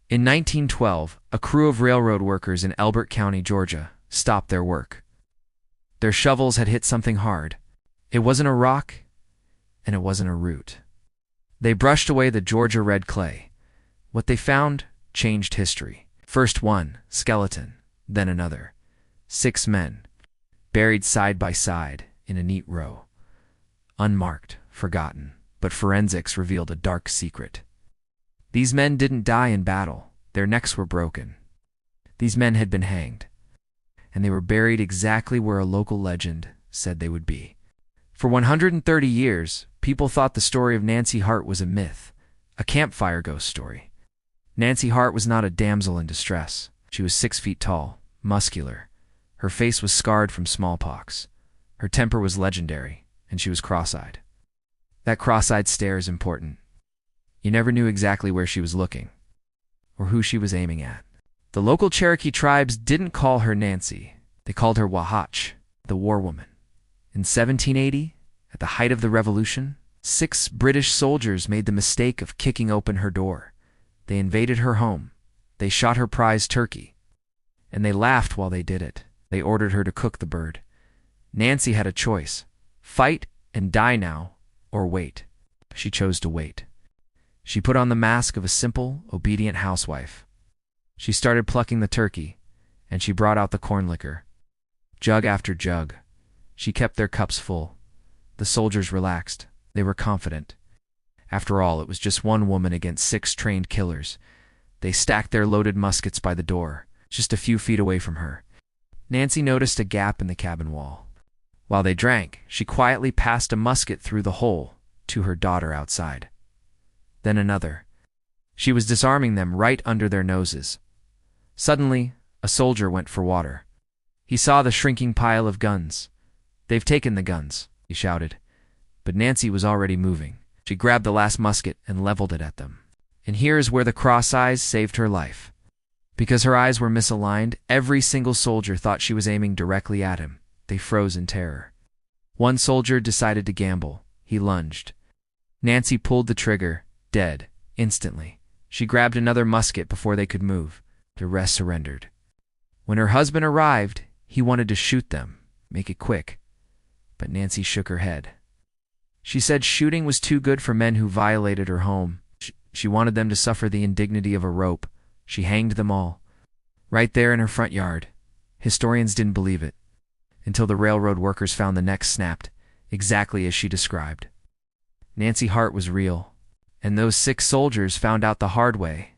In 1912, a crew of railroad workers in Elbert County, Georgia, stopped their work. Their shovels had hit something hard. It wasn't a rock, and it wasn't a root. They brushed away the Georgia red clay. What they found changed history. First one skeleton, then another. 6 men, buried side by side in a neat row. Unmarked, forgotten, but forensics revealed a dark secret. These men didn't die in battle. Their necks were broken. These men had been hanged, and they were buried exactly where a local legend said they would be. For 130 years, people thought the story of Nancy Hart was a myth, a campfire ghost story. Nancy Hart was not a damsel in distress. She was 6 feet tall, muscular. Her face was scarred from smallpox. Her temper was legendary, and she was cross-eyed. That cross-eyed stare is important. You never knew exactly where she was looking, or who she was aiming at. The local Cherokee tribes didn't call her Nancy. They called her Wahach, the war woman. In 1780, at the height of the Revolution, 6 British soldiers made the mistake of kicking open her door. They invaded her home. They shot her prize turkey, and they laughed while they did it. They ordered her to cook the bird. Nancy had a choice: fight and die now, or wait. She chose to wait. She put on the mask of a simple, obedient housewife. She started plucking the turkey, and she brought out the corn liquor. Jug after jug. She kept their cups full. The soldiers relaxed. They were confident. After all, it was just one woman against 6 trained killers. They stacked their loaded muskets by the door, just a few feet away from her. Nancy noticed a gap in the cabin wall. While they drank, she quietly passed a musket through the hole to her daughter outside. Then another. She was disarming them right under their noses. Suddenly, a soldier went for water. He saw the shrinking pile of guns. "They've taken the guns," he shouted. But Nancy was already moving. She grabbed the last musket and leveled it at them. And here's where the cross eyes saved her life. Because her eyes were misaligned, every single soldier thought she was aiming directly at him. They froze in terror. One soldier decided to gamble. He lunged. Nancy pulled the trigger, dead, instantly. She grabbed another musket before they could move. The rest surrendered. When her husband arrived, he wanted to shoot them, make it quick. But Nancy shook her head. She said shooting was too good for men who violated her home. She wanted them to suffer the indignity of a rope. She hanged them all, right there in her front yard. Historians didn't believe it, until the railroad workers found the necks snapped, exactly as she described. Nancy Hart was real, and those 6 soldiers found out the hard way